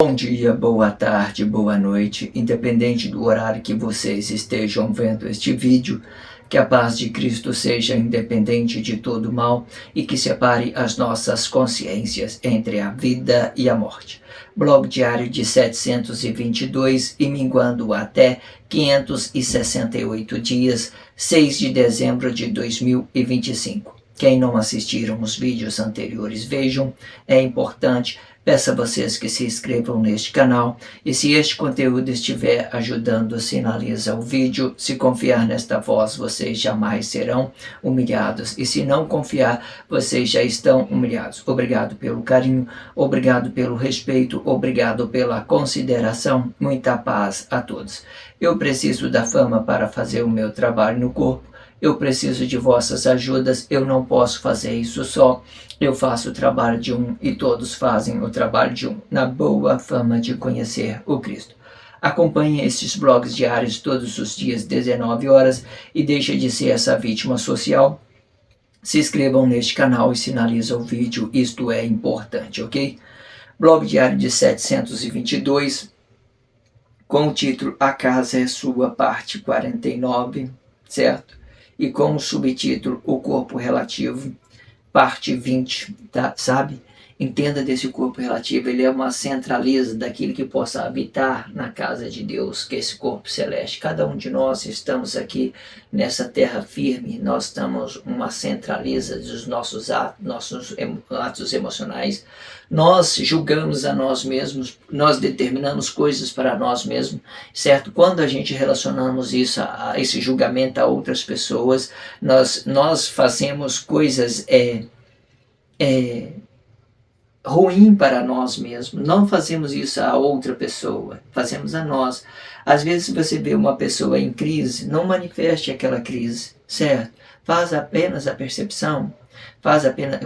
Bom dia, boa tarde, boa noite, independente do horário que vocês estejam vendo este vídeo, que a paz de Cristo seja independente de todo mal e que separe as nossas consciências entre a vida e a morte. Blog diário de 722 e minguando até 568 dias, 6 de dezembro de 2025. Quem não assistiram os vídeos anteriores, vejam, é importante. Peço a vocês que se inscrevam neste canal e se este conteúdo estiver ajudando, sinaliza o vídeo. Se confiar nesta voz, vocês jamais serão humilhados e se não confiar, vocês já estão humilhados. Obrigado pelo carinho, obrigado pelo respeito, obrigado pela consideração. Muita paz a todos. Eu preciso da fama para fazer o meu trabalho no corpo. Eu preciso de vossas ajudas, eu não posso fazer isso só. Eu faço o trabalho de um e todos fazem o trabalho de um, na boa fama de conhecer o Cristo. Acompanhe estes blogs diários todos os dias, 19 horas, e deixe de ser essa vítima social. Se inscrevam neste canal e sinaliza o vídeo, isto é importante, ok? Blog diário de 722, com o título A Casa é Sua, parte 49, certo? E com o subtítulo O Corpo Relativo, parte 20, tá? Sabe? Entenda desse corpo relativo, ele é uma centraliza daquilo que possa habitar na casa de Deus, que é esse corpo celeste. Cada um de nós estamos aqui nessa terra firme, nós estamos uma centraliza dos nossos atos emocionais. Nós julgamos a nós mesmos, nós determinamos coisas para nós mesmos, certo? Quando a gente relacionamos isso a esse julgamento a outras pessoas, nós fazemos coisas ruim para nós mesmos. Não fazemos isso a outra pessoa, fazemos a nós. Às vezes você vê uma pessoa em crise, não manifeste aquela crise, certo? Faz apenas a percepção.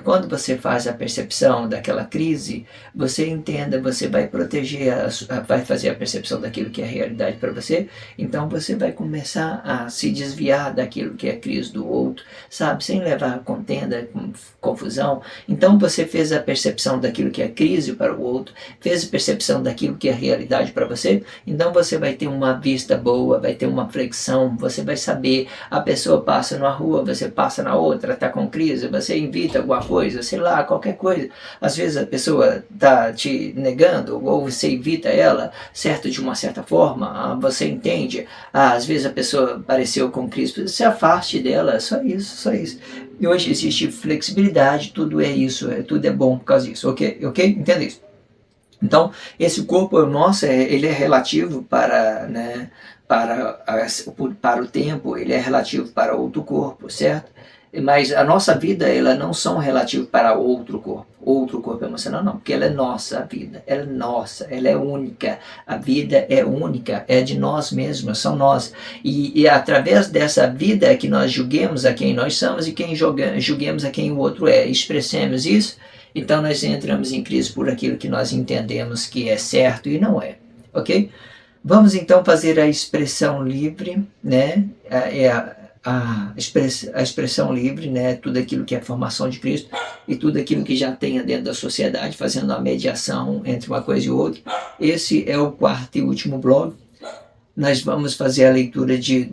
Quando você faz a percepção daquela crise, você entenda, você vai proteger, vai fazer a percepção daquilo que é realidade para você, então você vai começar a se desviar daquilo que é crise do outro, sabe, sem levar contenda, confusão. Então você fez a percepção daquilo que é crise para o outro, fez a percepção daquilo que é realidade para você, então você vai ter uma vista boa, vai ter uma flexão, você vai saber, a pessoa passa numa rua, você passa na outra, está com crise, você invita alguma coisa, sei lá, qualquer coisa. Às vezes a pessoa está te negando, ou você evita ela, certo, de uma certa forma, você entende. Às vezes a pessoa apareceu com crise, se afaste dela, só isso, só isso. E hoje existe flexibilidade, tudo é isso, tudo é bom por causa disso, ok? Entenda isso. Então, esse corpo nosso, ele é relativo para, né, para o tempo, ele é relativo para outro corpo, certo? Mas a nossa vida, ela não são relativa para outro corpo emocional não, porque ela é nossa, a vida, ela é nossa, ela é única, a vida é única, é de nós mesmos, são nós, e através dessa vida é que nós julguemos a quem nós somos e quem julguemos a quem o outro é, expressemos isso, então nós entramos em crise por aquilo que nós entendemos que é certo e não é, ok? Vamos então fazer a expressão livre, né, a expressão livre, né, tudo aquilo que é formação de Cristo e tudo aquilo que já tenha dentro da sociedade, fazendo a mediação entre uma coisa e outra. Esse é o quarto e último blog. Nós vamos fazer a leitura de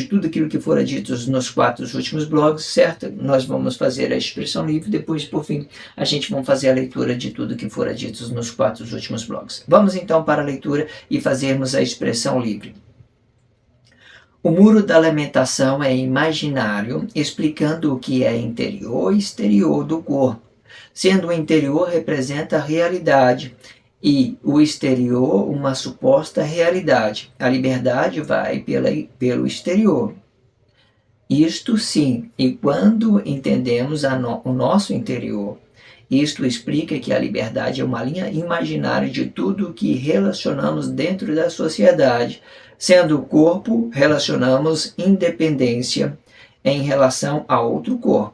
tudo aquilo que fora dito nos 4 últimos blogs, certo? Nós vamos fazer a expressão livre, depois, por fim, a gente vai fazer a leitura de tudo que fora dito nos 4 últimos blogs. Vamos então para a leitura e fazermos a expressão livre. O muro da lamentação é imaginário, explicando o que é interior e exterior do corpo, sendo o interior representa a realidade e o exterior uma suposta realidade. A liberdade vai pelo exterior. Isto sim, e quando entendemos o nosso interior, isto explica que a liberdade é uma linha imaginária de tudo o que relacionamos dentro da sociedade. Sendo o corpo, relacionamos independência em relação a outro corpo.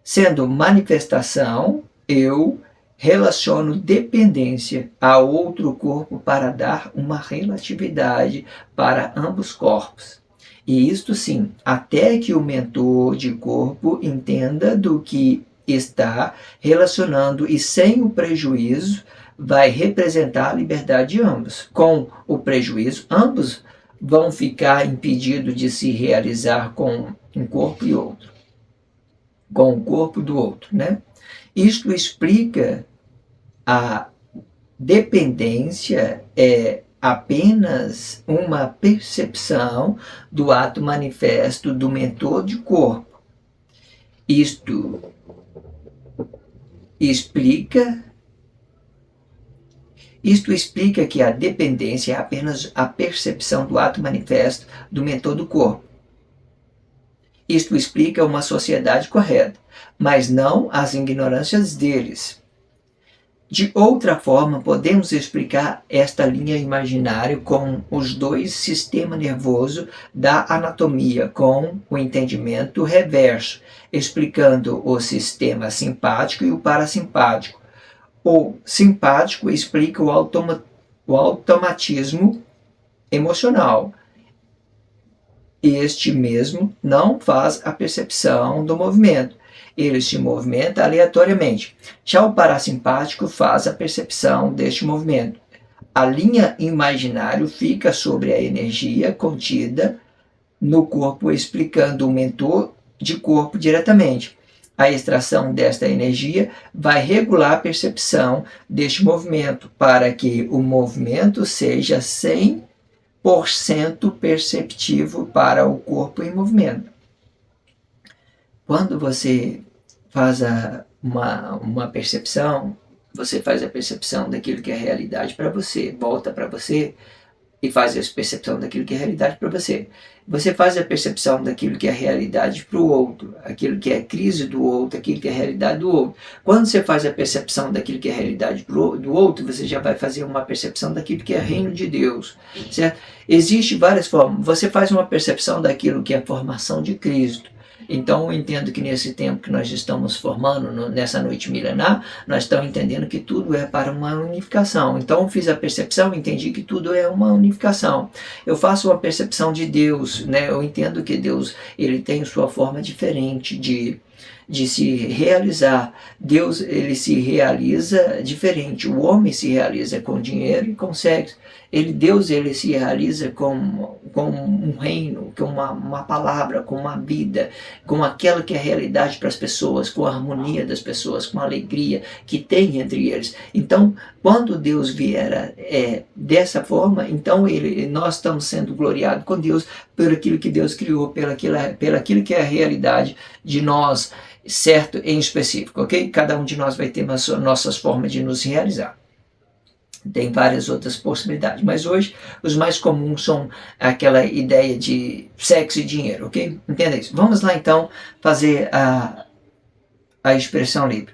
Sendo manifestação, eu relaciono dependência a outro corpo para dar uma relatividade para ambos corpos. E isto sim, até que o mentor de corpo entenda do que está relacionando e sem o prejuízo vai representar a liberdade de ambos. Com o prejuízo, ambos vão ficar impedidos de se realizar com um corpo e outro, com o corpo do outro, né? Isto explica a dependência é apenas uma percepção do ato manifesto do mentor de corpo. Isto explica que a dependência é apenas a percepção do ato manifesto do mentor do corpo. Isto explica uma sociedade correta, mas não as ignorâncias deles. De outra forma, podemos explicar esta linha imaginária com os dois sistemas nervosos da anatomia, com o entendimento reverso, explicando o sistema simpático e o parasimpático. O simpático explica o automatismo emocional. Este mesmo não faz a percepção do movimento. Ele se movimenta aleatoriamente. Já o parasimpático faz a percepção deste movimento. A linha imaginária fica sobre a energia contida no corpo, explicando o mentor de corpo diretamente. A extração desta energia vai regular a percepção deste movimento para que o movimento seja 100% perceptível para o corpo em movimento. Quando você faz uma percepção, você faz a percepção daquilo que é realidade para você, volta para você e faz a percepção daquilo que é realidade para você. Você faz a percepção daquilo que é realidade para o outro, aquilo que é crise do outro, aquilo que é realidade do outro. Quando você faz a percepção daquilo que é realidade do outro, você já vai fazer uma percepção daquilo que é reino de Deus, certo? Existem várias formas. Você faz uma percepção daquilo que é a formação de Cristo. Então, eu entendo que nesse tempo que nós estamos formando, nessa noite milenar, nós estamos entendendo que tudo é para uma unificação. Então, eu fiz a percepção, entendi que tudo é uma unificação. Eu faço uma percepção de Deus, né? Eu entendo que Deus, ele tem sua forma diferente de se realizar. Deus, ele se realiza diferente. O homem se realiza com dinheiro e com sexo. Deus, ele se realiza com um reino, com uma palavra, com uma vida, com aquela que é a realidade para as pessoas, com a harmonia das pessoas, com a alegria que tem entre eles. Então, quando Deus vier dessa forma, então nós estamos sendo gloriados com Deus por aquilo que Deus criou, pelo aquilo que é a realidade de nós, certo, em específico, ok? Cada um de nós vai ter nossas formas de nos realizar. Tem várias outras possibilidades, mas hoje os mais comuns são aquela ideia de sexo e dinheiro, ok? Entenda isso. Vamos lá então fazer a expressão livre.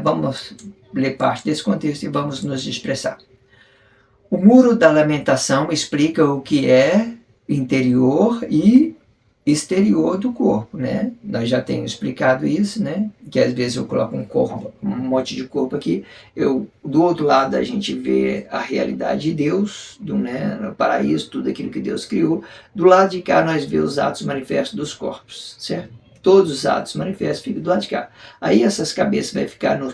Vamos ler parte desse contexto e vamos nos expressar. O muro da lamentação explica o que é interior e exterior do corpo, né? Nós já temos explicado isso, né? Que às vezes eu coloco um monte de corpo aqui, do outro lado a gente vê a realidade de Deus, no paraíso, tudo aquilo que Deus criou. Do lado de cá nós vemos os atos manifestos dos corpos, certo? Todos os atos manifestos ficam do lado de cá. Aí essas cabeças vai ficar nos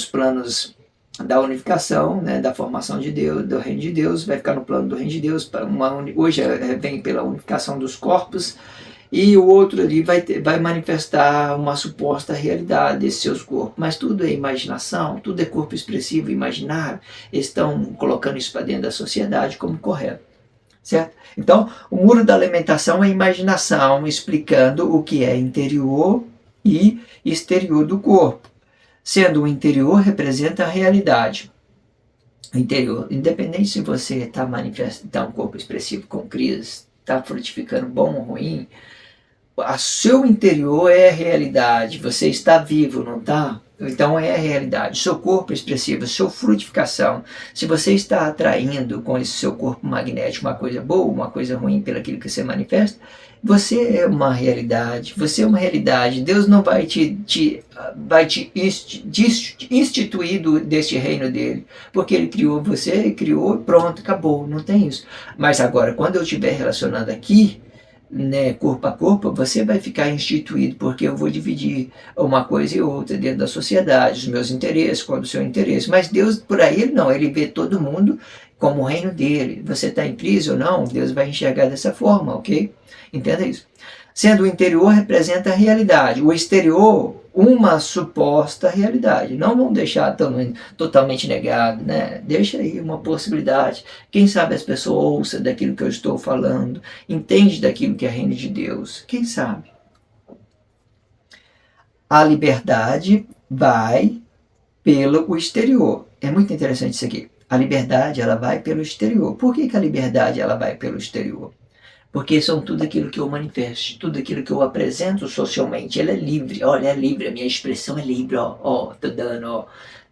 planos da unificação, né, da formação de Deus, do reino de Deus, vai ficar no plano do reino de Deus. Hoje vem pela unificação dos corpos, e o outro ali vai manifestar uma suposta realidade desses seus corpos. Mas tudo é imaginação, tudo é corpo expressivo, imaginário. Eles estão colocando isso para dentro da sociedade como correto, certo? Então, o muro da alimentação é a imaginação, explicando o que é interior e exterior do corpo. Sendo o interior representa a realidade. O interior, independente se você está manifestando um corpo expressivo com crise, está frutificando bom ou ruim, o seu interior é a realidade. Você está vivo, não está? Então é a realidade. Seu corpo expressivo, sua frutificação, se você está atraindo com esse seu corpo magnético uma coisa boa, uma coisa ruim pelo aquilo que você manifesta, você é uma realidade, você é uma realidade. Deus não vai te instituir deste reino dele, porque ele criou você, criou, pronto, acabou, não tem isso. Mas agora, quando eu estiver relacionando aqui, né, corpo a corpo, você vai ficar instituído, porque eu vou dividir uma coisa e outra dentro da sociedade, os meus interesses com o seu interesse. Mas Deus, por aí, ele não, ele vê todo mundo como o reino dele. Você está em crise ou não, Deus vai enxergar dessa forma, ok? Entenda isso. Sendo o interior representa a realidade, o exterior uma suposta realidade. Não vamos deixar totalmente negado, né? Deixa aí uma possibilidade. Quem sabe as pessoas ouçam daquilo que eu estou falando, entende daquilo que é reino de Deus. Quem sabe? A liberdade vai pelo exterior. É muito interessante isso aqui. A liberdade, ela vai pelo exterior. Por que a liberdade, ela vai pelo exterior? Porque são tudo aquilo que eu manifesto, tudo aquilo que eu apresento socialmente. Ela é livre, olha, é livre, a minha expressão é livre, ó, tô dando, ó.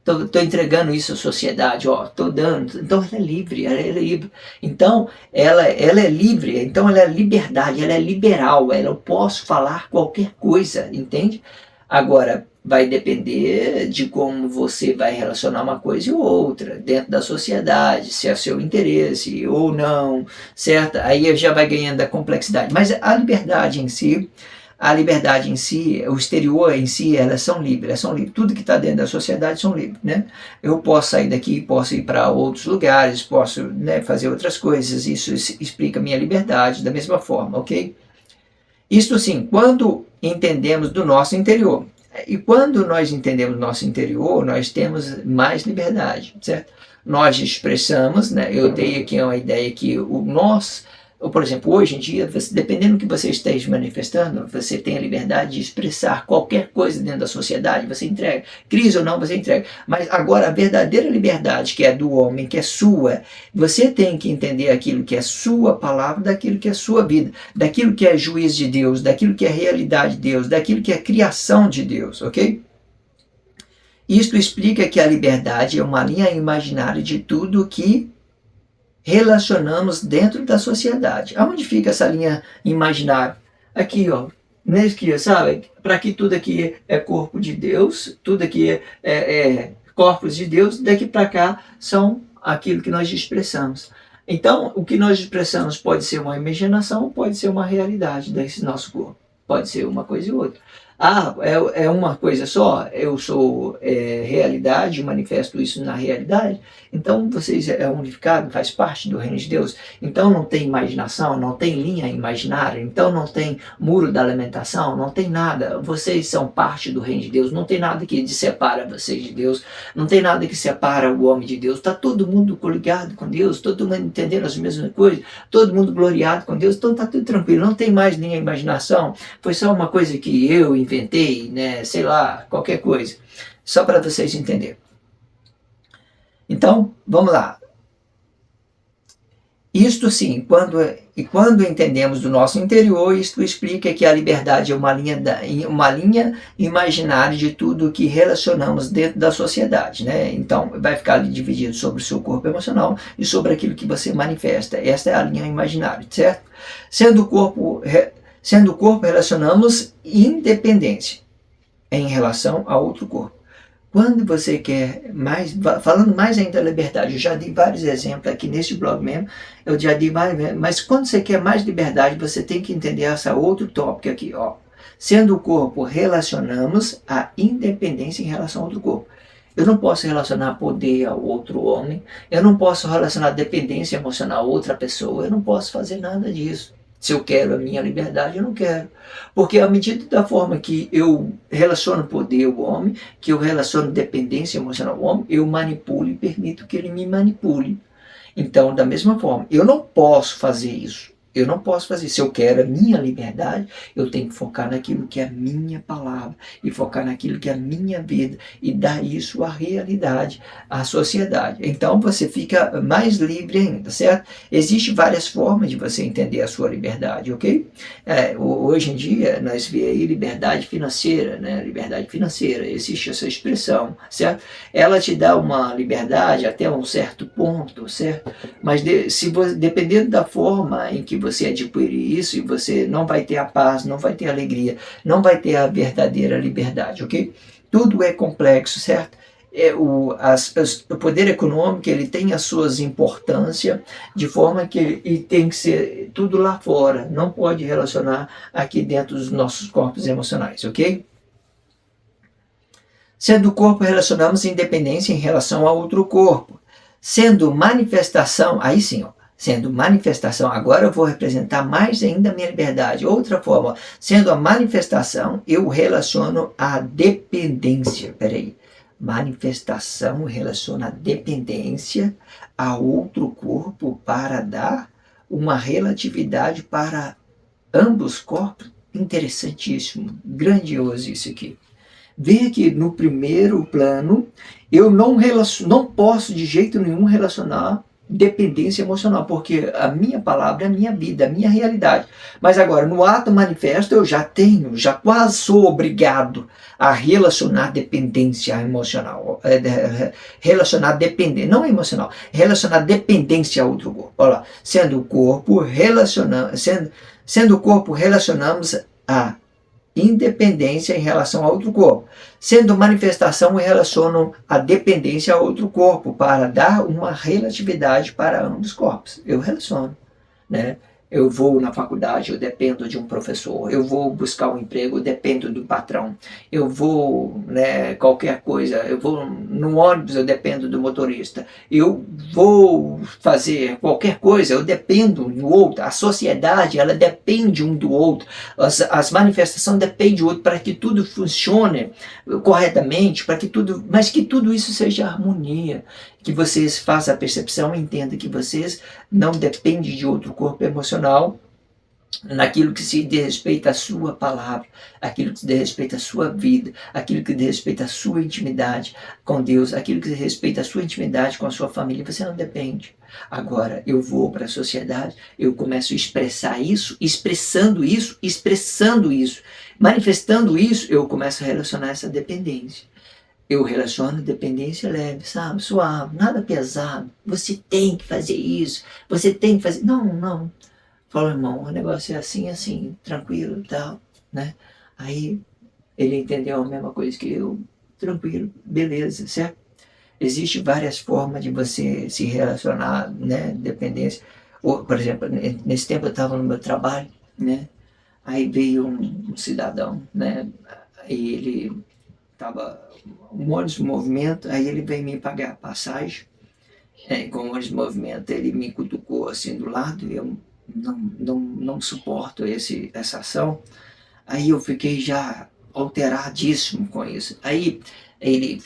Tô entregando isso à sociedade, ó, tô dando. Então ela é livre, ela é livre. Então ela é livre, então ela é liberdade, ela é liberal, eu posso falar qualquer coisa, entende? Agora, vai depender de como você vai relacionar uma coisa e outra dentro da sociedade, se é seu interesse ou não, certo? Aí já vai ganhando a complexidade. Mas a liberdade em si, o exterior em si, elas são livres. Tudo que está dentro da sociedade são livres, né? Eu posso sair daqui, posso ir para outros lugares, posso, né, fazer outras coisas. Isso explica a minha liberdade da mesma forma, ok? Isto sim, quando entendemos do nosso interior. E quando nós entendemos nosso interior, nós temos mais liberdade, certo? Nós expressamos, né? Eu dei aqui uma ideia que por exemplo, hoje em dia, dependendo do que você esteja manifestando, você tem a liberdade de expressar qualquer coisa dentro da sociedade, você entrega. Crise ou não, você entrega. Mas agora, a verdadeira liberdade, que é do homem, que é sua, você tem que entender aquilo que é sua palavra, daquilo que é sua vida, daquilo que é juízo de Deus, daquilo que é realidade de Deus, daquilo que é criação de Deus, ok? Isto explica que a liberdade é uma linha imaginária de tudo que relacionamos dentro da sociedade. Aonde fica essa linha imaginária? Aqui, ó. Nesse aqui, sabe? Para que tudo aqui é corpo de Deus, tudo aqui é corpos de Deus, daqui para cá são aquilo que nós expressamos. Então, o que nós expressamos pode ser uma imaginação, pode ser uma realidade desse nosso corpo. Pode ser uma coisa e outra. É uma coisa só? Eu sou realidade, manifesto isso na realidade? Então vocês é unificado, faz parte do reino de Deus. Então não tem imaginação, não tem linha imaginária, então não tem muro da lamentação, não tem nada. Vocês são parte do reino de Deus, não tem nada que separa vocês de Deus, não tem nada que separa o homem de Deus. Está todo mundo coligado com Deus, todo mundo entendendo as mesmas coisas, todo mundo gloriado com Deus, então está tudo tranquilo, não tem mais linha imaginação. Foi só uma coisa que eu inventei, né? Sei lá, qualquer coisa. Só para vocês entenderem. Então, vamos lá. Isto sim, quando entendemos do nosso interior, isto explica que a liberdade é uma linha imaginária de tudo que relacionamos dentro da sociedade, né? Então, vai ficar ali dividido sobre o seu corpo emocional e sobre aquilo que você manifesta. Esta é a linha imaginária, certo? Sendo o corpo, relacionamos independência em relação a outro corpo. Quando você quer mais, falando mais ainda da liberdade, eu já dei vários exemplos aqui nesse blog mesmo, eu já dei vários, mas quando você quer mais liberdade, você tem que entender essa outro tópico aqui, ó. Sendo o corpo, relacionamos a independência em relação ao outro corpo. Eu não posso relacionar poder ao outro homem, eu não posso relacionar dependência emocional a outra pessoa, eu não posso fazer nada disso. Se eu quero a minha liberdade, eu não quero. Porque à medida da forma que eu relaciono poder ao homem, que eu relaciono dependência emocional ao homem, eu manipulo e permito que ele me manipule. Então, da mesma forma, eu não posso fazer isso. Eu não posso fazer. Se eu quero a minha liberdade, eu tenho que focar naquilo que é a minha palavra e focar naquilo que é a minha vida e dar isso à realidade, à sociedade. Então você fica mais livre ainda, certo? Existem várias formas de você entender a sua liberdade, ok? Hoje em dia nós vemos aí liberdade financeira, né? Liberdade financeira, existe essa expressão, certo? Ela te dá uma liberdade até um certo ponto, certo? Mas dependendo da forma em que você adquirir isso, e você não vai ter a paz, não vai ter a alegria, não vai ter a verdadeira liberdade, ok? Tudo é complexo, certo? o poder econômico ele tem as suas importâncias, de forma que ele tem que ser tudo lá fora, não pode relacionar aqui dentro dos nossos corpos emocionais, ok? Sendo o corpo, relacionamos independência em relação a outro corpo. Sendo manifestação, aí sim, ó, sendo manifestação, agora eu vou representar mais ainda a minha liberdade. Outra forma, sendo a manifestação, eu relaciono a dependência. Peraí. Manifestação relaciona a dependência a outro corpo para dar uma relatividade para ambos corpos. Interessantíssimo, grandioso isso aqui. Veja que no primeiro plano eu não posso de jeito nenhum relacionar dependência emocional, porque a minha palavra é a minha vida, a minha realidade. Mas agora, no ato manifesto, eu já quase sou obrigado a relacionar dependência emocional, relacionar dependência, não emocional, relacionar dependência a outro corpo. Olha lá, sendo o corpo, relacionamos a independência em relação a outro corpo. Sendo manifestação, eu relaciono a dependência a outro corpo para dar uma relatividade para ambos os corpos. Eu relaciono, né? Eu vou na faculdade, eu dependo de um professor. Eu vou buscar um emprego, eu dependo do patrão. Eu vou, né, qualquer coisa. Eu vou no ônibus, eu dependo do motorista. Eu vou fazer qualquer coisa, eu dependo do outro. A sociedade, ela depende um do outro. As manifestações dependem do outro para que tudo funcione corretamente, mas que tudo isso seja harmonia. Que vocês façam a percepção e entendam que vocês não dependem de outro corpo emocional naquilo que se diz respeito à sua palavra, aquilo que se diz respeito à sua vida, aquilo que diz respeito à sua intimidade com Deus, aquilo que diz respeito à sua intimidade com a sua família, você não depende. Agora, eu vou para a sociedade, eu começo a expressar isso, expressando isso, manifestando isso, eu começo a relacionar essa dependência. Eu relaciono dependência leve, sabe? Suave, nada pesado. Você tem que fazer isso, você tem que fazer... Não. Fala, irmão, o negócio é assim, tranquilo e tal, né? Aí ele entendeu a mesma coisa que eu, tranquilo, beleza, certo? Existem várias formas de você se relacionar, né? Dependência. Ou, por exemplo, nesse tempo eu estava no meu trabalho, né? Aí veio um cidadão, né? E ele estava um ônibus em movimento, aí ele veio me pagar a passagem. Com o ônibus em movimento, ele me cutucou assim do lado, e eu não suporto essa ação. Aí eu fiquei já alteradíssimo com isso. Aí ele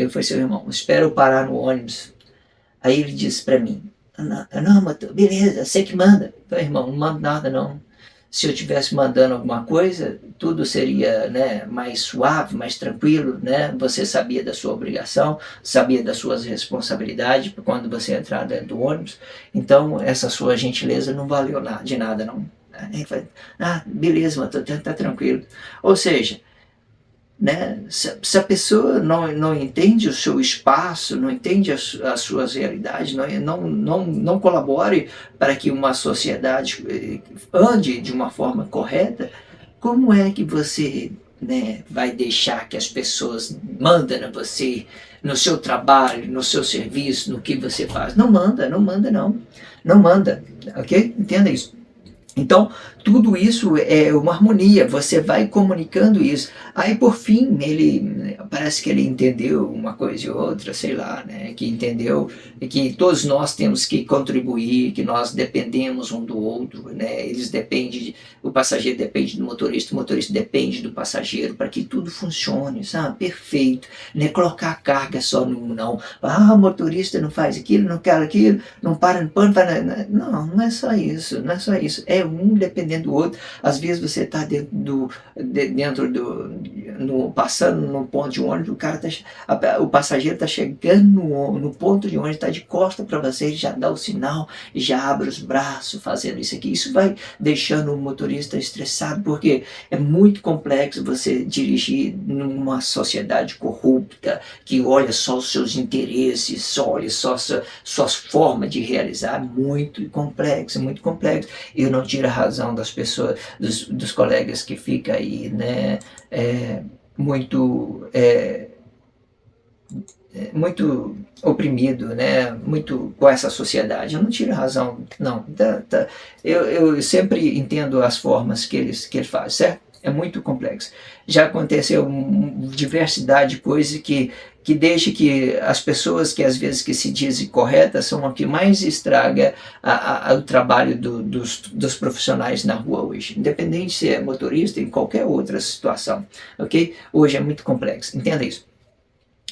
foi seu irmão, espera eu parar no ônibus. Aí ele disse para mim, não, mas beleza, você que manda. Eu falei, irmão, não mando nada não. Se eu estivesse mandando alguma coisa, tudo seria, né, mais suave, mais tranquilo, né? Você sabia da sua obrigação, sabia das suas responsabilidades quando você entrar dentro do ônibus. Então, essa sua gentileza não valeu de nada, não. Aí falei, beleza, mas tá tranquilo. Ou seja, né? Se a pessoa não entende o seu espaço, não entende as suas realidades, não colabore para que uma sociedade ande de uma forma correta, como é que você, né, vai deixar que as pessoas mandem a você no seu trabalho, no seu serviço, no que você faz? Não manda, não. Não manda, ok? Entenda isso. Então, tudo isso é uma harmonia, você vai comunicando isso. Aí, por fim, parece que ele entendeu uma coisa e outra, sei lá, né? Que entendeu que todos nós temos que contribuir, que nós dependemos um do outro, né? O passageiro depende do motorista, o motorista depende do passageiro para que tudo funcione, sabe? Perfeito. Não é colocar a carga só no não. O motorista não faz aquilo, não quer aquilo, não para no pano, não é só isso, não é só isso. É um dependendo do outro. Às vezes você está passando num ponto de ônibus, o passageiro está chegando no ponto de ônibus, está de costa para você, ele já dá o sinal, já abre os braços fazendo isso aqui. Isso vai deixando o motorista estressado, porque é muito complexo você dirigir numa sociedade corrupta, que olha só os seus interesses, olha só suas formas de realizar. Muito complexo, muito complexo. Eu não tiro a razão das pessoas, dos colegas que ficam aí, né, muito muito oprimido, né? Muito com essa sociedade. Eu não tiro a razão, não. Eu sempre entendo as formas que eles fazem, certo? É muito complexo. Já aconteceu diversidade de coisas que deixa que as pessoas que às vezes que se dizem corretas são a que mais estraga o trabalho dos profissionais na rua hoje, independente se é motorista em qualquer outra situação, ok? Hoje é muito complexo, entenda isso.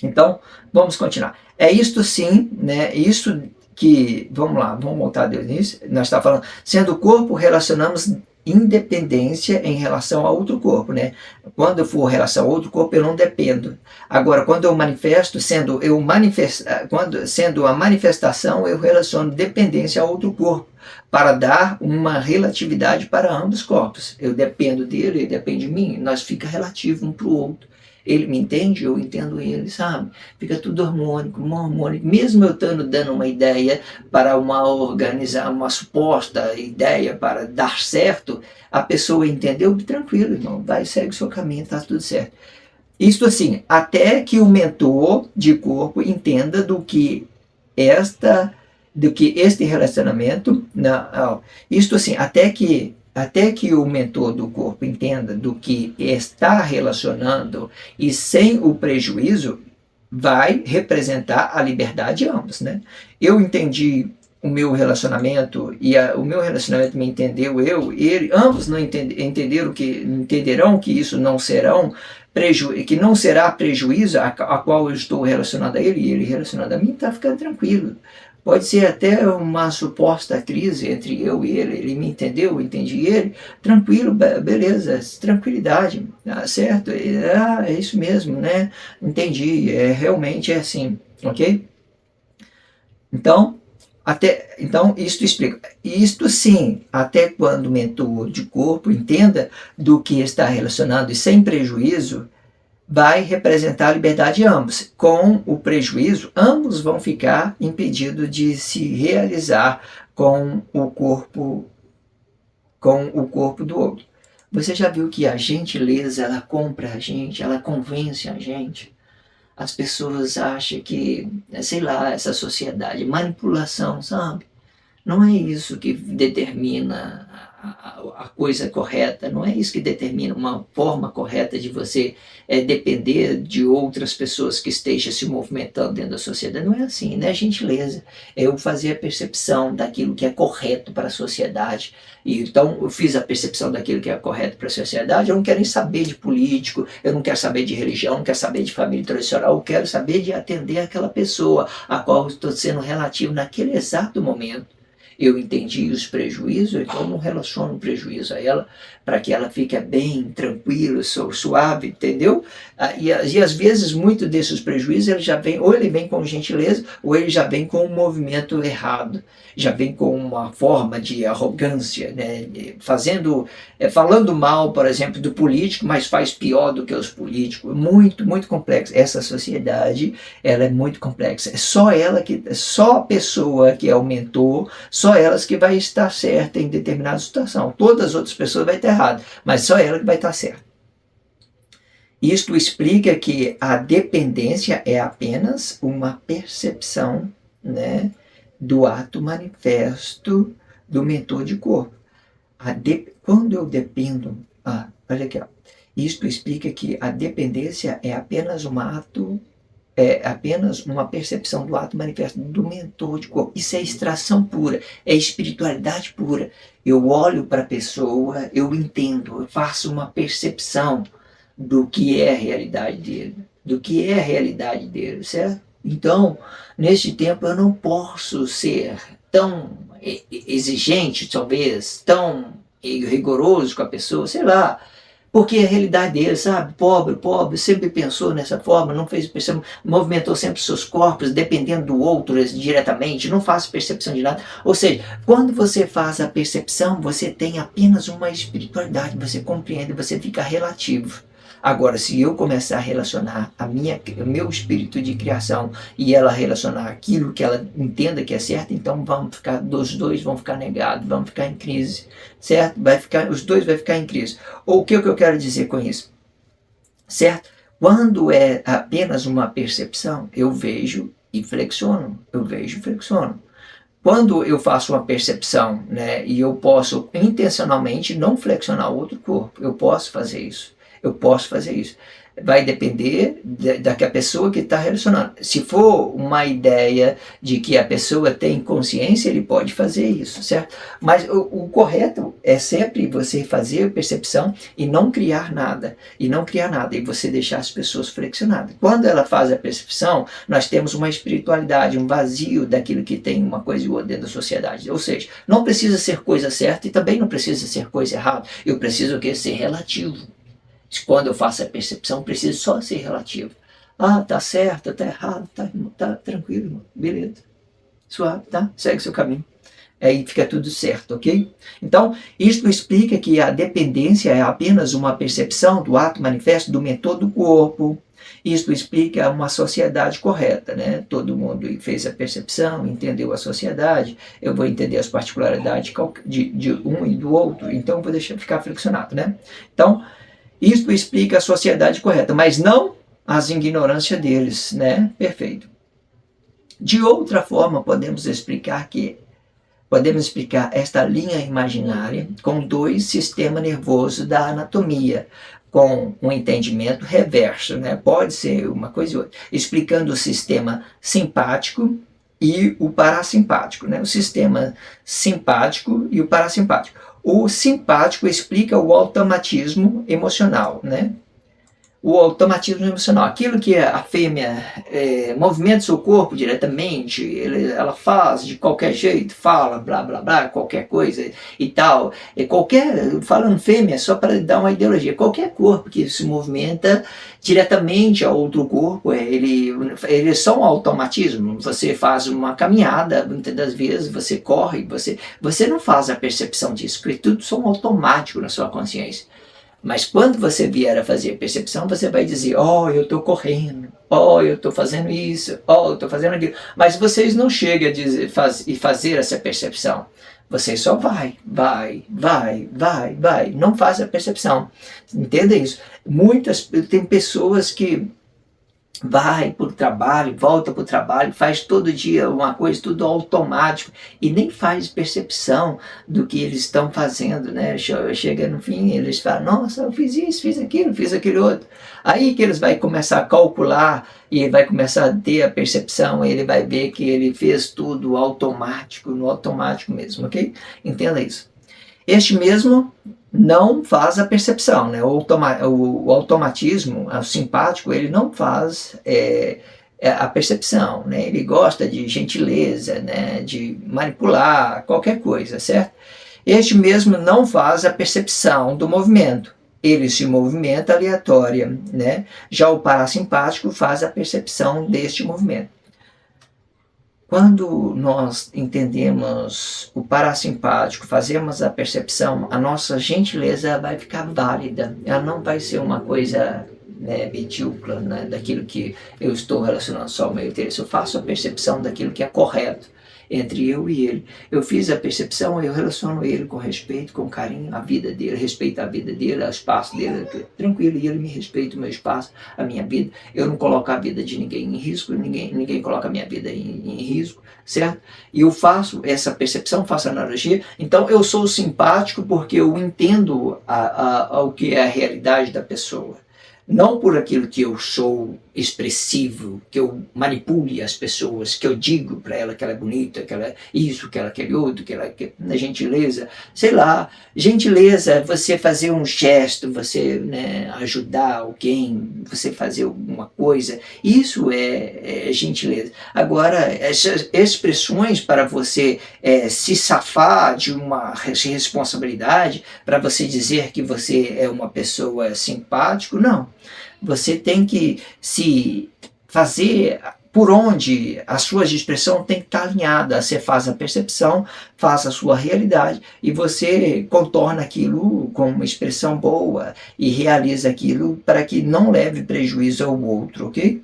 Então, vamos continuar. É isto sim, né? Isso que, vamos lá, vamos voltar desde o início. Nós estamos falando, sendo o corpo, relacionamos independência em relação a outro corpo, né? Quando eu for relação a outro corpo, eu não dependo. Agora, quando eu manifesto, sendo a manifestação, eu relaciono dependência a outro corpo, para dar uma relatividade para ambos os corpos. Eu dependo dele, ele depende de mim, nós fica relativo um para o outro. Ele me entende, eu entendo ele, sabe? Fica tudo harmônico, harmônico. Mesmo eu estando dando uma ideia para organizar uma suposta ideia para dar certo, a pessoa entendeu, tranquilo, irmão, vai, segue o seu caminho, tá tudo certo. Isto assim, até que o mentor de corpo entenda do que este relacionamento, isto assim, até que o mentor do corpo entenda do que está relacionando e sem o prejuízo, vai representar a liberdade de ambos, né? Eu entendi o meu relacionamento e o meu relacionamento me entendeu, ele, ambos não entenderão que isso não serão que não será prejuízo a qual eu estou relacionado a ele e ele relacionado a mim, tá ficando tranquilo. Pode ser até uma suposta crise entre eu e ele me entendeu, eu entendi ele, tranquilo, beleza, tranquilidade, certo? É isso mesmo, né? Entendi, realmente é assim, ok? Então, isto explica. Isto sim, até quando o mentor de corpo entenda do que está relacionado e sem prejuízo, vai representar a liberdade de ambos. Com o prejuízo, ambos vão ficar impedidos de se realizar com o corpo do outro. Você já viu que a gentileza, ela compra a gente, ela convence a gente? As pessoas acham que, sei lá, essa sociedade, manipulação, sabe? Não é isso que determina a coisa correta, não é isso que determina uma forma correta de você depender de outras pessoas que estejam se movimentando dentro da sociedade. Não é assim, não é gentileza. É eu fazer a percepção daquilo que é correto para a sociedade. E então eu fiz a percepção daquilo que é correto para a sociedade, eu não quero nem saber de político, eu não quero saber de religião, não quero saber de família tradicional, eu quero saber de atender aquela pessoa a qual eu estou sendo relativo naquele exato momento. Eu entendi os prejuízos, então eu não relaciono o prejuízo a ela, para que ela fique bem, tranquila, suave, entendeu? E às vezes, muito desses prejuízos, ele já vem, ou ele vem com gentileza, ou ele já vem com um movimento errado, já vem com uma forma de arrogância, né? Falando mal, por exemplo, do político, mas faz pior do que os políticos. Muito, muito complexo. Essa sociedade, ela é muito complexa. É só a pessoa que é o mentor, só elas que vai estar certa em determinada situação. Todas as outras pessoas vão estar erradas, mas só ela que vai estar certa. Isto explica que a dependência é apenas uma percepção, né, do ato manifesto do mentor de corpo. Quando eu dependo, olha aqui, isto explica que a dependência é apenas uma percepção do ato manifesto do mentor de corpo. Isso é extração pura, é espiritualidade pura. Eu olho para a pessoa, eu entendo, eu faço uma percepção do que é a realidade dele, certo? Então, neste tempo eu não posso ser tão exigente, talvez, tão rigoroso com a pessoa, sei lá, porque a realidade dele, sabe, pobre, sempre pensou nessa forma, não fez percepção, movimentou sempre seus corpos, dependendo do outro diretamente, não faz percepção de nada. Ou seja, quando você faz a percepção, você tem apenas uma espiritualidade, você compreende, você fica relativo. Agora, se eu começar a relacionar o meu espírito de criação e ela relacionar aquilo que ela entenda que é certo, então os dois vão ficar negados, vão ficar em crise, certo? Os dois vão ficar em crise. Ou o que eu quero dizer com isso? Certo? Quando é apenas uma percepção, eu vejo e flexiono, eu vejo e flexiono. Quando eu faço uma percepção, né, e eu posso intencionalmente não flexionar o outro corpo, eu posso fazer isso. Eu posso fazer isso. Vai depender da que a pessoa que está relacionando. Se for uma ideia de que a pessoa tem consciência, ele pode fazer isso, certo? Mas o correto é sempre você fazer a percepção e não criar nada. E não criar nada. E você deixar as pessoas flexionadas. Quando ela faz a percepção, nós temos uma espiritualidade, um vazio daquilo que tem uma coisa e outra dentro da sociedade. Ou seja, não precisa ser coisa certa e também não precisa ser coisa errada. Eu preciso que ser relativo. Quando eu faço a percepção, preciso só ser relativo. Ah, tá certo, tá errado, tá tranquilo, irmão. Beleza. Suave, tá? Segue seu caminho. Aí fica tudo certo, ok? Então, isto explica que a dependência é apenas uma percepção do ato manifesto do mentor do corpo. Isto explica uma sociedade correta, né? Todo mundo fez a percepção, entendeu a sociedade, eu vou entender as particularidades de um e do outro, então vou deixar ficar flexionado, né? Então, isto explica a sociedade correta, mas não as ignorâncias deles, né? Perfeito. De outra forma, podemos explicar esta linha imaginária com dois sistemas nervosos da anatomia, com um entendimento reverso, né? Pode ser uma coisa ou outra, explicando o sistema simpático e o parasimpático, né? O sistema simpático e o parasimpático. O simpático explica o automatismo emocional, né? O automatismo emocional, aquilo que a fêmea movimenta seu corpo diretamente, ela faz de qualquer jeito, fala, blá, blá, blá, qualquer coisa e tal. Falando fêmea, só para dar uma ideologia, qualquer corpo que se movimenta diretamente a outro corpo, ele é só um automatismo. Você faz uma caminhada, muitas das vezes você corre, você não faz a percepção disso, porque tudo são automático na sua consciência. Mas quando você vier a fazer a percepção, você vai dizer, eu estou correndo, eu estou fazendo isso, eu estou fazendo aquilo. Mas vocês não chegam a dizer, fazer essa percepção. Você só vai. Não faz a percepção. Entenda isso. Tem pessoas que vai para o trabalho, volta para o trabalho, faz todo dia uma coisa, tudo automático, e nem faz percepção do que eles estão fazendo, né? Chega no fim, eles falam, nossa, eu fiz isso, fiz aquilo outro. Aí que eles vão começar a calcular, e vai começar a ter a percepção, ele vai ver que ele fez tudo automático, no automático mesmo, ok? Entenda isso. Este mesmo não faz a percepção, né? O automatismo, o simpático, ele não faz a percepção, né? Ele gosta de gentileza, né? De manipular qualquer coisa, certo? Este mesmo não faz a percepção do movimento. Ele se movimenta aleatória, né? Já o parasimpático faz a percepção deste movimento. Quando nós entendemos o parasimpático, fazemos a percepção, a nossa gentileza vai ficar válida. Ela não vai ser uma coisa medíocre, né, daquilo que eu estou relacionando só ao meu interesse. Eu faço a percepção daquilo que é correto entre eu e ele. Eu fiz a percepção, eu relaciono ele com respeito, com carinho, a vida dele, respeito a vida dele, o espaço dele, tranquilo, e ele me respeita o meu espaço, a minha vida. Eu não coloco a vida de ninguém em risco, ninguém coloca a minha vida em risco, certo? E eu faço essa percepção, faço analogia, então eu sou simpático porque eu entendo o que é a realidade da pessoa. Não por aquilo que eu sou expressivo, que eu manipule as pessoas, que eu digo para ela que ela é bonita, que ela é isso, que ela quer outro, que ela quer gentileza. Sei lá, gentileza é você fazer um gesto, você ajudar alguém, você fazer alguma coisa. Isso é gentileza. Agora, essas expressões para você se safar de uma responsabilidade, para você dizer que você é uma pessoa simpática, não. Você tem que se fazer por onde a sua expressão tem que estar alinhada. Você faz a percepção, faz a sua realidade e você contorna aquilo com uma expressão boa e realiza aquilo para que não leve prejuízo ao outro, ok?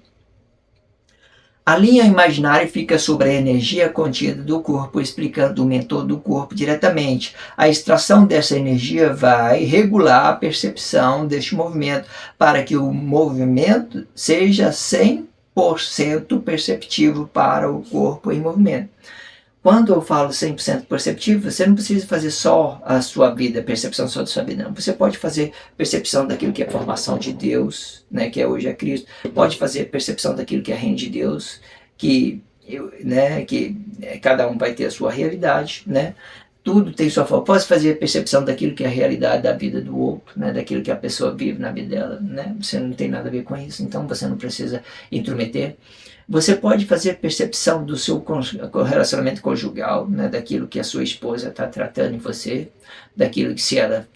A linha imaginária fica sobre a energia contida do corpo, explicando o mentor do corpo diretamente. A extração dessa energia vai regular a percepção deste movimento, para que o movimento seja 100% perceptível para o corpo em movimento. Quando eu falo 100% perceptivo, você não precisa fazer só a sua vida, percepção só da sua vida, não. Você pode fazer percepção daquilo que é formação de Deus, né, que hoje é Cristo. Pode fazer percepção daquilo que é reino de Deus, que cada um vai ter a sua realidade, né? Tudo tem sua forma. Pode fazer percepção daquilo que é a realidade da vida do outro, né? Daquilo que a pessoa vive na vida dela, né? Você não tem nada a ver com isso, então você não precisa intrometer. Você pode fazer percepção do seu relacionamento conjugal, né, daquilo que a sua esposa está tratando em você, daquilo que se ela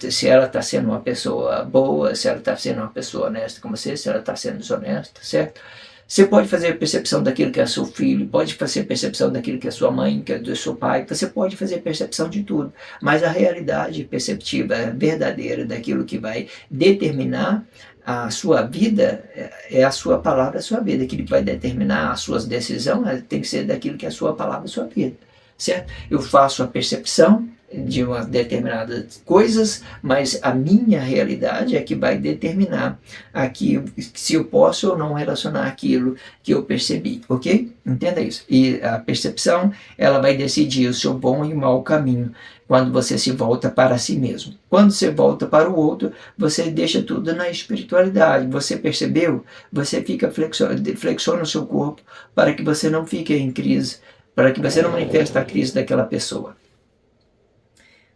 está sendo uma pessoa boa, se ela está sendo uma pessoa honesta com você, se ela está sendo desonesta, certo? Você pode fazer percepção daquilo que é seu filho, pode fazer percepção daquilo que é sua mãe, que é do seu pai, você pode fazer percepção de tudo, mas a realidade perceptiva verdadeira daquilo que vai determinar a sua vida é a sua palavra, a sua vida. Aquilo que vai determinar as suas decisões tem que ser daquilo que é a sua palavra, a sua vida, certo? Eu faço a percepção de umas determinadas coisas, mas a minha realidade é que vai determinar aqui se eu posso ou não relacionar aquilo que eu percebi, ok? Entenda isso. E a percepção, ela vai decidir o seu bom e mau caminho quando você se volta para si mesmo. Quando você volta para o outro, você deixa tudo na espiritualidade. Você percebeu? Você fica flexiona o seu corpo para que você não fique em crise, para que você não manifeste a crise daquela pessoa.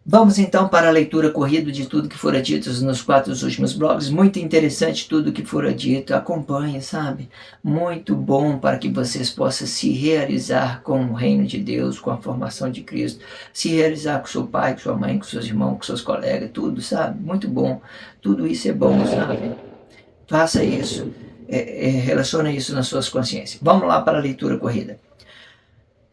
Vamos então para a leitura corrida de tudo que fora dito nos 4 últimos blogs. Muito interessante tudo que fora dito. Acompanhe, sabe? Muito bom para que vocês possam se realizar com o reino de Deus, com a formação de Cristo. Se realizar com seu pai, com sua mãe, com seus irmãos, com seus colegas, tudo, sabe? Muito bom. Tudo isso é bom, sabe? Faça isso. Relacione isso nas suas consciências. Vamos lá para a leitura corrida.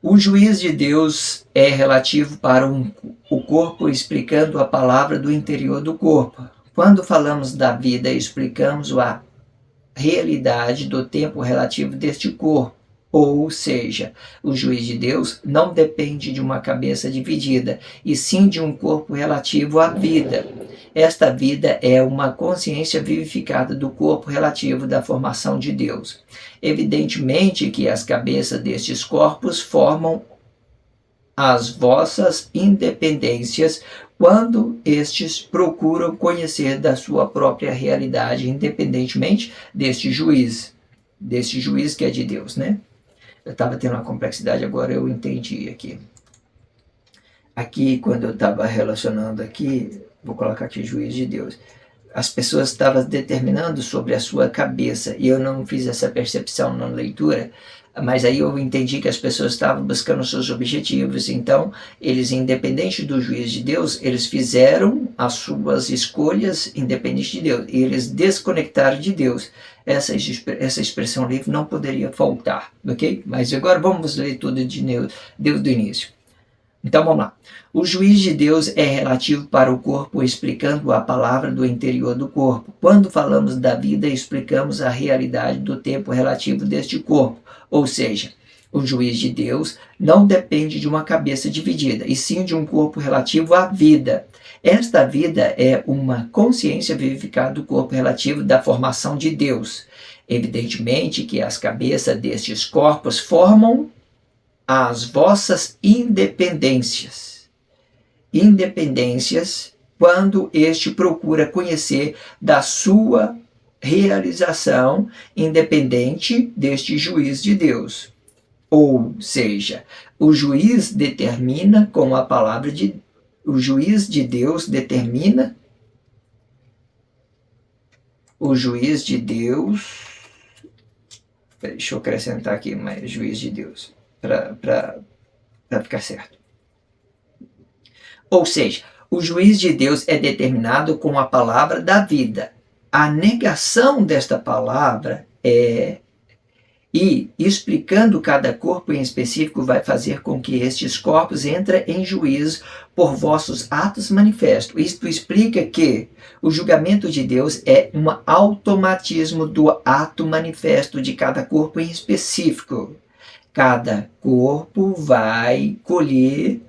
O juiz de Deus é relativo para o corpo, explicando a palavra do interior do corpo. Quando falamos da vida, explicamos a realidade do tempo relativo deste corpo. Ou seja, o juiz de Deus não depende de uma cabeça dividida, e sim de um corpo relativo à vida. Esta vida é uma consciência vivificada do corpo relativo da formação de Deus. Evidentemente que as cabeças destes corpos formam as vossas independências quando estes procuram conhecer da sua própria realidade, independentemente deste juiz que é de Deus, né? Eu estava tendo uma complexidade, agora eu entendi aqui. Aqui, quando eu estava relacionando aqui, vou colocar aqui juiz de Deus, as pessoas estavam determinando sobre a sua cabeça, e eu não fiz essa percepção na leitura, mas aí eu entendi que as pessoas estavam buscando seus objetivos, então eles, independente do juiz de Deus, eles fizeram as suas escolhas independente de Deus, e eles desconectaram de Deus. Essa expressão livre não poderia faltar, ok? Mas agora vamos ler tudo de Deus do início. Então vamos lá. O juiz de Deus é relativo para o corpo, explicando a palavra do interior do corpo. Quando falamos da vida, explicamos a realidade do tempo relativo deste corpo. Ou seja, o juiz de Deus não depende de uma cabeça dividida, e sim de um corpo relativo à vida. Esta vida é uma consciência vivificada do corpo relativo da formação de Deus. Evidentemente que as cabeças destes corpos formam as vossas independências. Independências quando este procura conhecer da sua realização independente deste juiz de Deus. Ou seja, o juiz determina com a palavra de o juiz de Deus determina o juiz de Deus. Deixa eu acrescentar aqui mais juiz de Deus para ficar certo. Ou seja, o juiz de Deus é determinado com a palavra da vida. A negação desta palavra e explicando cada corpo em específico vai fazer com que estes corpos entrem em juízo por vossos atos manifestos. Isto explica que o julgamento de Deus é um automatismo do ato manifesto de cada corpo em específico. Cada corpo vai colher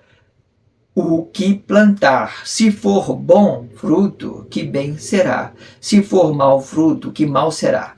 o que plantar. Se for bom fruto, que bem será. Se for mau fruto, que mal será.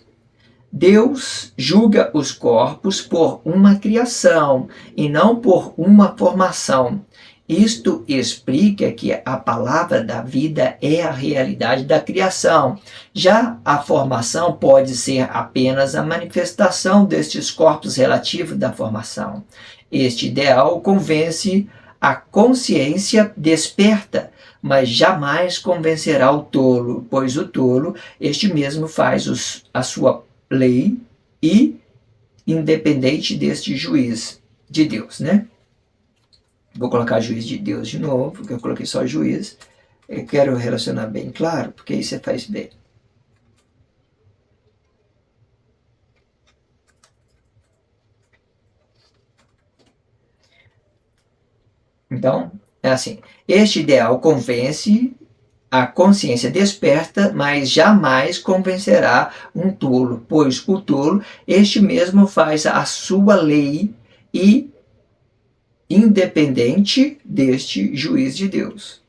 Deus julga os corpos por uma criação e não por uma formação. Isto explica que a palavra da vida é a realidade da criação. Já a formação pode ser apenas a manifestação destes corpos relativos da formação. Este ideal convence a consciência desperta, mas jamais convencerá o tolo, pois o tolo, este mesmo faz a sua lei e independente deste juiz de Deus, né? Vou colocar juiz de Deus de novo, porque eu coloquei só juiz. Eu quero relacionar bem claro, porque aí você faz bem. Então, é assim. Este ideal convence a consciência desperta, mas jamais convencerá um tolo, pois o tolo, este mesmo faz a sua lei e independente deste juiz de Deus.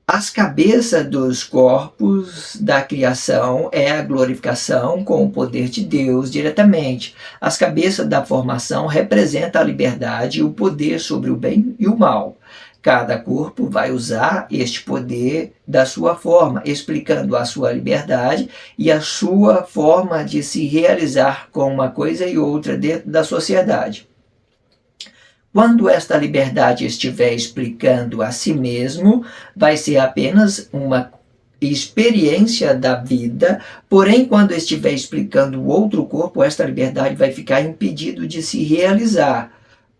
As cabeças dos corpos da criação é a glorificação com o poder de Deus diretamente. As cabeças da formação representam a liberdade e o poder sobre o bem e o mal. Cada corpo vai usar este poder da sua forma, explicando a sua liberdade e a sua forma de se realizar com uma coisa e outra dentro da sociedade. Quando esta liberdade estiver explicando a si mesmo, vai ser apenas uma experiência da vida, porém, quando estiver explicando o outro corpo, esta liberdade vai ficar impedido de se realizar,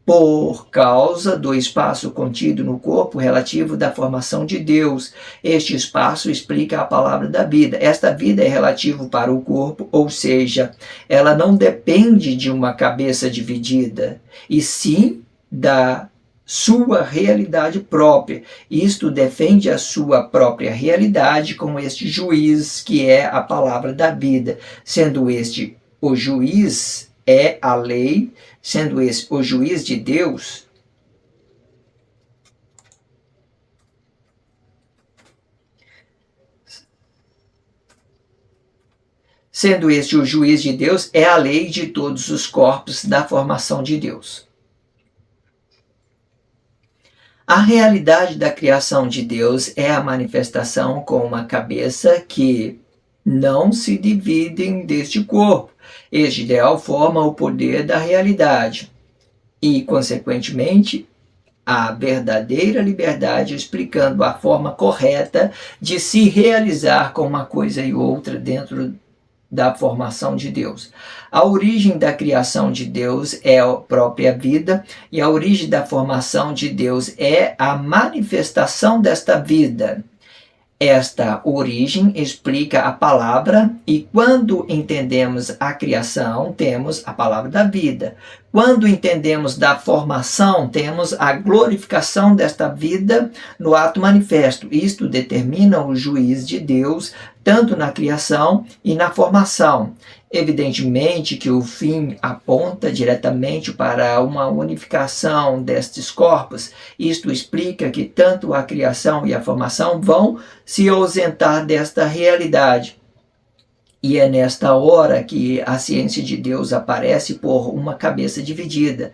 por causa do espaço contido no corpo relativo da formação de Deus. Este espaço explica a palavra da vida. Esta vida é relativo para o corpo, ou seja, ela não depende de uma cabeça dividida, e sim da sua realidade própria. Isto defende a sua própria realidade com este juiz que é a palavra da vida, sendo este o juiz é a lei, sendo esse o juiz de Deus. Sendo este o juiz de Deus, é a lei de todos os corpos da formação de Deus. A realidade da criação de Deus é a manifestação com uma cabeça que não se dividem deste corpo. Este ideal forma o poder da realidade e, consequentemente, a verdadeira liberdade, explicando a forma correta de se realizar com uma coisa e outra dentro da formação de Deus. A origem da criação de Deus é a própria vida e a origem da formação de Deus é a manifestação desta vida. Esta origem explica a palavra e quando entendemos a criação, temos a palavra da vida. Quando entendemos da formação, temos a glorificação desta vida no ato manifesto. Isto determina o juiz de Deus, tanto na criação e na formação. Evidentemente que o fim aponta diretamente para uma unificação destes corpos. Isto explica que tanto a criação e a formação vão se ausentar desta realidade. E é nesta hora que a ciência de Deus aparece por uma cabeça dividida,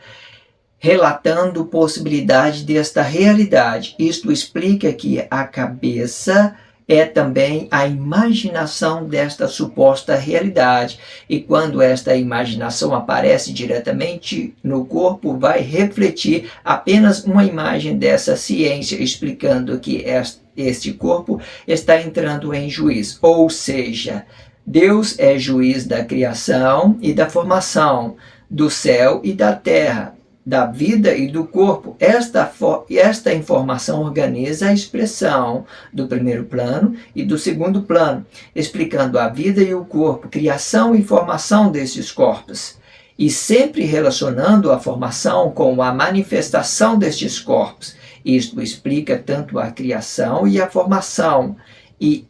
relatando possibilidade desta realidade. Isto explica que a cabeça é também a imaginação desta suposta realidade. E quando esta imaginação aparece diretamente no corpo, vai refletir apenas uma imagem dessa ciência, explicando que este corpo está entrando em juízo. Ou seja, Deus é juiz da criação e da formação, do céu e da terra, da vida e do corpo. Esta informação organiza a expressão do primeiro plano e do segundo plano, explicando a vida e o corpo, criação e formação desses corpos, e sempre relacionando a formação com a manifestação destes corpos. Isto explica tanto a criação e a formação, e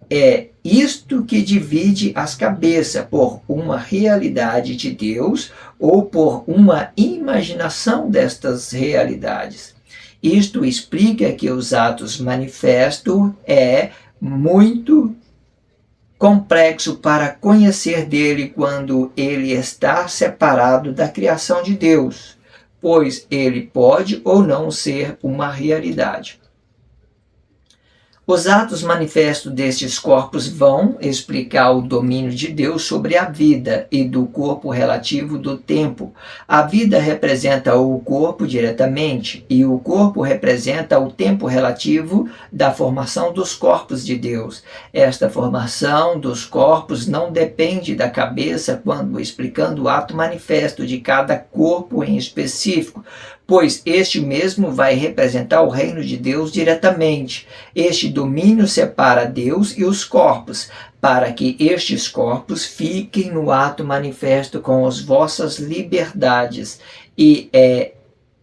É isto que divide as cabeças, por uma realidade de Deus ou por uma imaginação destas realidades. Isto explica que os atos manifestos é muito complexo para conhecer dele quando ele está separado da criação de Deus, pois ele pode ou não ser uma realidade. Os atos manifestos destes corpos vão explicar o domínio de Deus sobre a vida e do corpo relativo do tempo. A vida representa o corpo diretamente e o corpo representa o tempo relativo da formação dos corpos de Deus. Esta formação dos corpos não depende da cabeça quando explicando o ato manifesto de cada corpo em específico, pois este mesmo vai representar o reino de Deus diretamente. Este domínio separa Deus e os corpos, para que estes corpos fiquem no ato manifesto com as vossas liberdades. E é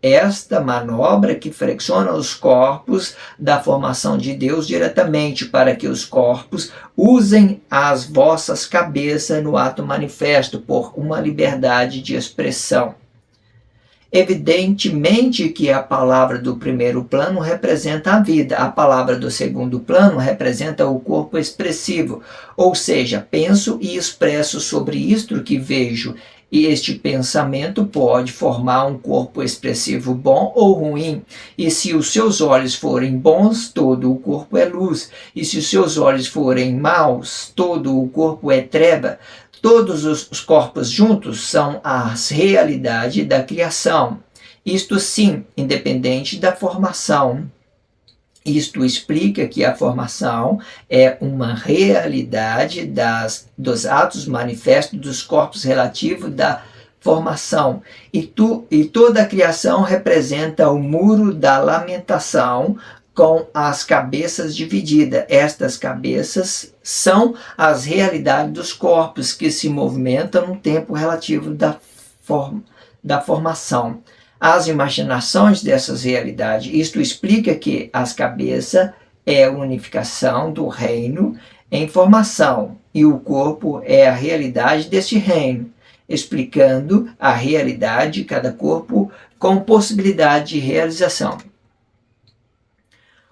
esta manobra que flexiona os corpos da formação de Deus diretamente, para que os corpos usem as vossas cabeças no ato manifesto por uma liberdade de expressão. Evidentemente que a palavra do primeiro plano representa a vida, a palavra do segundo plano representa o corpo expressivo, ou seja, penso e expresso sobre isto que vejo, e este pensamento pode formar um corpo expressivo bom ou ruim, e se os seus olhos forem bons, todo o corpo é luz, e se os seus olhos forem maus, todo o corpo é treva. Todos os corpos juntos são a realidade da criação. Isto sim, independente da formação. Isto explica que a formação é uma realidade dos atos manifestos dos corpos relativos da formação. E toda a criação representa o muro da lamentação, com as cabeças divididas. Estas cabeças são as realidades dos corpos que se movimentam no tempo relativo da formação. As imaginações dessas realidades. Isto explica que as cabeças é a unificação do reino em formação e o corpo é a realidade deste reino, explicando a realidade de cada corpo com possibilidade de realização.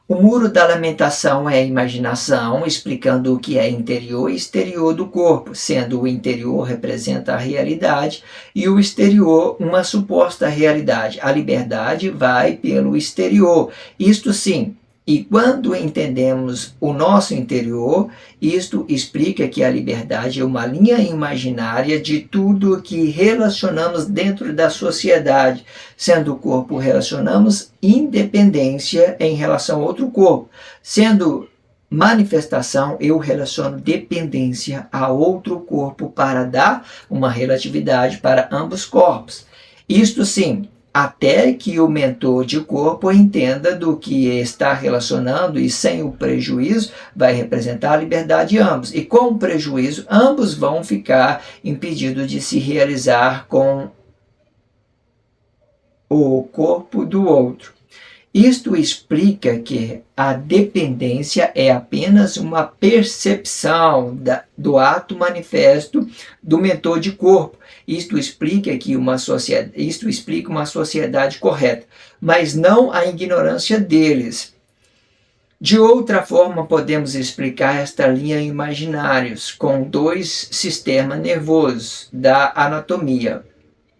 O muro da lamentação é a imaginação, explicando o que é interior e exterior do corpo, sendo o interior representa a realidade e o exterior uma suposta realidade. A liberdade vai pelo exterior, isto sim. E quando entendemos o nosso interior, isto explica que a liberdade é uma linha imaginária de tudo que relacionamos dentro da sociedade. Sendo o corpo, relacionamos independência em relação a outro corpo. Sendo manifestação, eu relaciono dependência a outro corpo para dar uma relatividade para ambos corpos. Isto sim, até que o mentor de corpo entenda do que está relacionando e sem o prejuízo vai representar a liberdade de ambos. E com o prejuízo, ambos vão ficar impedidos de se realizar com o corpo do outro. Isto explica que a dependência é apenas uma percepção do ato manifesto do mentor de corpo. Isto explica uma sociedade correta, mas não a ignorância deles. De outra forma, podemos explicar esta linha imaginários com dois sistemas nervosos da anatomia,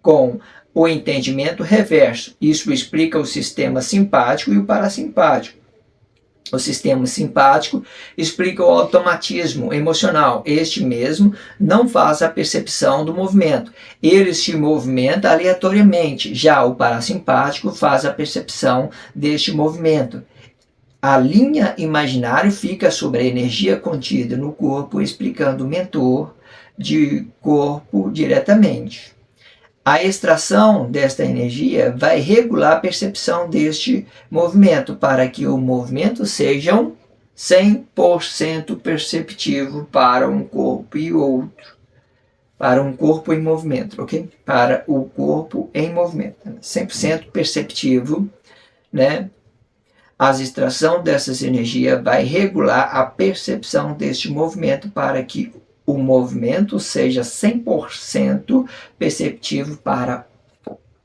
com o entendimento reverso. Isso explica o sistema simpático e o parasimpático. O sistema simpático explica o automatismo emocional. Este mesmo não faz a percepção do movimento. Ele se movimenta aleatoriamente. Já o parasimpático faz a percepção deste movimento. A linha imaginária fica sobre a energia contida no corpo, explicando o mentor de corpo diretamente. A extração desta energia vai regular a percepção deste movimento para que o movimento seja 100% perceptivo para um corpo e outro. Para um corpo em movimento, ok? Para o corpo em movimento. 100% perceptivo, né? A extração dessas energias vai regular a percepção deste movimento para que o movimento seja 100% perceptivo para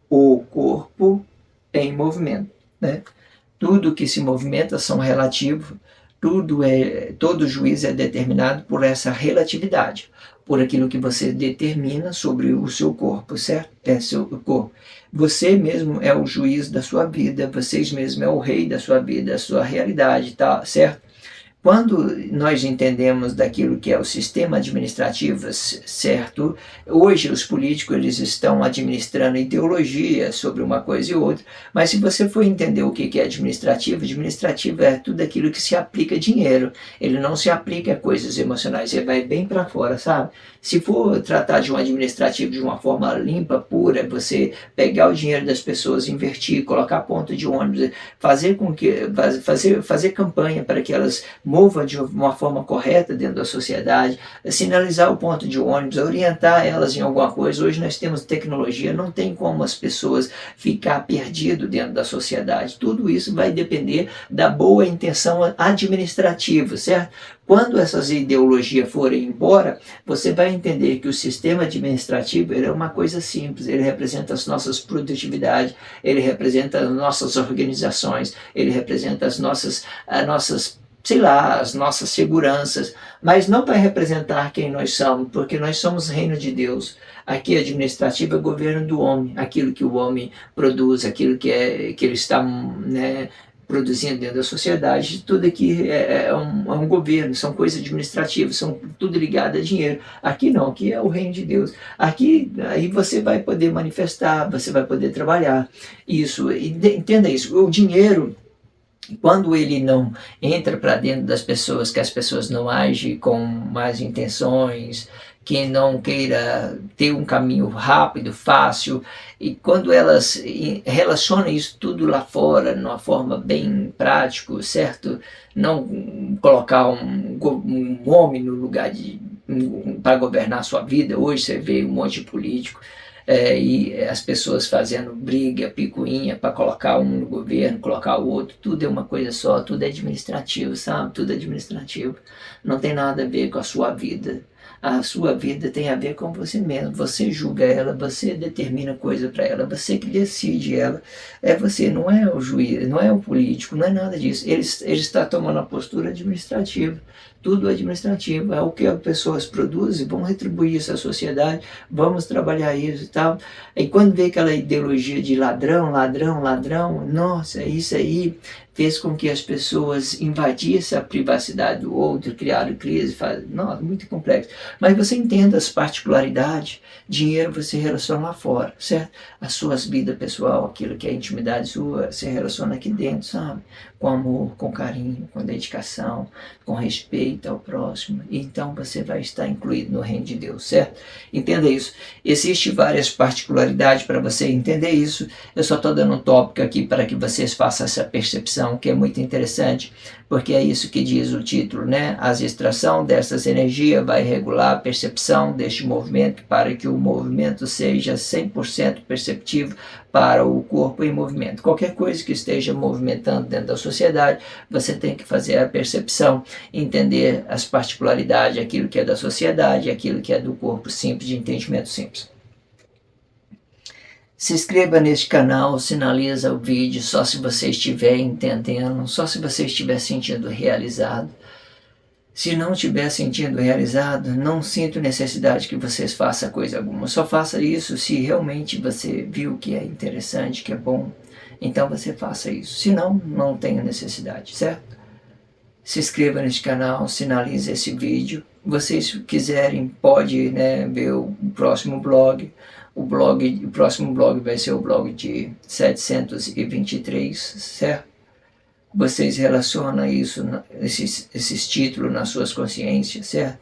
o corpo em movimento, né? Tudo que se movimenta são relativos, todo juízo é determinado por essa relatividade, por aquilo que você determina sobre o seu corpo, certo? É seu corpo. Você mesmo é o juiz da sua vida, vocês mesmos é o rei da sua vida, a sua realidade, tá, certo? Quando nós entendemos daquilo que é o sistema administrativo, certo? Hoje os políticos eles estão administrando ideologia sobre uma coisa e outra, mas se você for entender o que é administrativo, administrativo é tudo aquilo que se aplica a dinheiro, ele não se aplica a coisas emocionais, ele vai bem para fora, sabe? Se for tratar de um administrativo de uma forma limpa, pura, você pegar o dinheiro das pessoas, invertir, colocar ponto de ônibus, fazer campanha para que elas mova de uma forma correta dentro da sociedade, sinalizar o ponto de ônibus, orientar elas em alguma coisa. Hoje nós temos tecnologia, não tem como as pessoas ficar perdidas dentro da sociedade. Tudo isso vai depender da boa intenção administrativa, certo? Quando essas ideologias forem embora, você vai entender que o sistema administrativo ele é uma coisa simples, ele representa as nossas produtividades, ele representa as nossas organizações, ele representa as nossas sei lá, as nossas seguranças, mas não vai representar quem nós somos, porque nós somos reino de Deus. Aqui administrativo é governo do homem, aquilo que o homem produz, aquilo que ele está, né, produzindo dentro da sociedade, tudo aqui é um governo, são coisas administrativas, são tudo ligado a dinheiro. Aqui não, aqui é o reino de Deus. Aqui, aí você vai poder manifestar, você vai poder trabalhar. Isso, entenda isso, o dinheiro, quando ele não entra para dentro das pessoas, que as pessoas não agem com más intenções, que não queira ter um caminho rápido, fácil, e quando elas relacionam isso tudo lá fora, de uma forma bem prática, certo? Não colocar um homem no lugar para governar a sua vida. Hoje você vê um monte de político, e as pessoas fazendo briga, picuinha para colocar um no governo, colocar o outro, tudo é uma coisa só, tudo é administrativo, sabe? Tudo é administrativo, não tem nada a ver com a sua vida. A sua vida tem a ver com você mesmo, você julga ela, você determina coisa para ela, você que decide ela, é você, não é o juiz, não é o político, não é nada disso, ele está tomando a postura administrativa, tudo administrativo, é o que as pessoas produzem, vão retribuir isso à sociedade, vamos trabalhar isso e tal, e quando vê aquela ideologia de ladrão, ladrão, ladrão, nossa, isso aí fez com que as pessoas invadissem a privacidade do outro, criaram crise, nossa, muito complexo. Mas você entenda as particularidades, dinheiro você relaciona lá fora, certo? As suas vidas pessoal, aquilo que é intimidade sua, você relaciona aqui dentro, sabe? Com amor, com carinho, com dedicação, com respeito ao próximo. Então você vai estar incluído no reino de Deus, certo? Entenda isso. Existem várias particularidades para você entender isso. Eu só estou dando um tópico aqui para que vocês façam essa percepção, que é muito interessante, porque é isso que diz o título, né? A extração dessas energias vai regular a percepção deste movimento para que o movimento seja 100% perceptivo para o corpo em movimento. Qualquer coisa que esteja movimentando dentro da sociedade, você tem que fazer a percepção, entender as particularidades, aquilo que é da sociedade, aquilo que é do corpo simples, de entendimento simples. Se inscreva neste canal, sinaliza o vídeo só se você estiver entendendo, só se você estiver sentindo realizado. Se não estiver sentindo realizado, não sinto necessidade que vocês façam coisa alguma. Só faça isso se realmente você viu que é interessante, que é bom. Então você faça isso. Se não, não tenho necessidade, certo? Se inscreva neste canal, sinalize esse vídeo. Vocês quiserem, pode, né, ver o próximo blog. O próximo blog vai ser o blog de 723, certo? Vocês relacionam isso, esses títulos nas suas consciências, certo?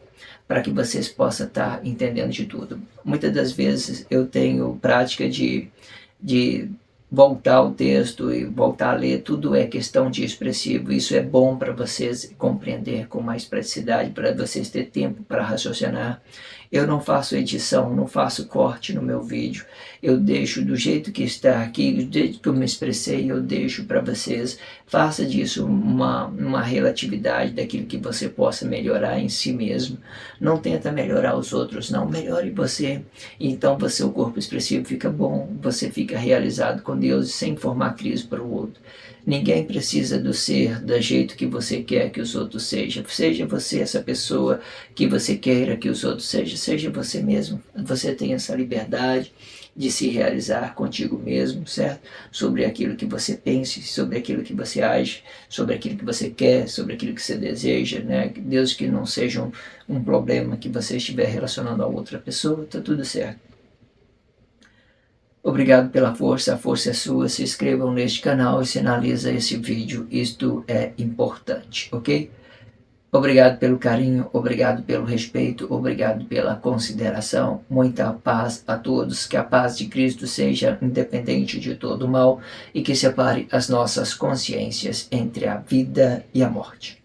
Para que vocês possam estar entendendo de tudo. Muitas das vezes eu tenho prática de voltar ao texto e voltar a ler, tudo é questão de expressivo. Isso é bom para vocês compreender com mais praticidade, para vocês ter tempo para raciocinar. Eu não faço edição, não faço corte no meu vídeo. Eu deixo do jeito que está aqui, do jeito que eu me expressei, eu deixo para vocês. Faça disso uma relatividade daquilo que você possa melhorar em si mesmo. Não tenta melhorar os outros, não. Melhore você. Então, seu corpo expressivo fica bom, você fica realizado com Deus sem formar crise para o outro. Ninguém precisa do ser do jeito que você quer que os outros sejam. Seja você essa pessoa que você queira que os outros sejam. Seja você mesmo. Você tem essa liberdade de se realizar contigo mesmo, certo? Sobre aquilo que você pense, sobre aquilo que você age, sobre aquilo que você quer, sobre aquilo que você deseja, né? Deus, que não seja um problema que você estiver relacionando a outra pessoa, tá tudo certo. Obrigado pela força, a força é sua. Se inscrevam neste canal e sinaliza esse vídeo, isto é importante, ok? Obrigado pelo carinho, obrigado pelo respeito, obrigado pela consideração. Muita paz a todos, que a paz de Cristo seja independente de todo o mal e que separe as nossas consciências entre a vida e a morte.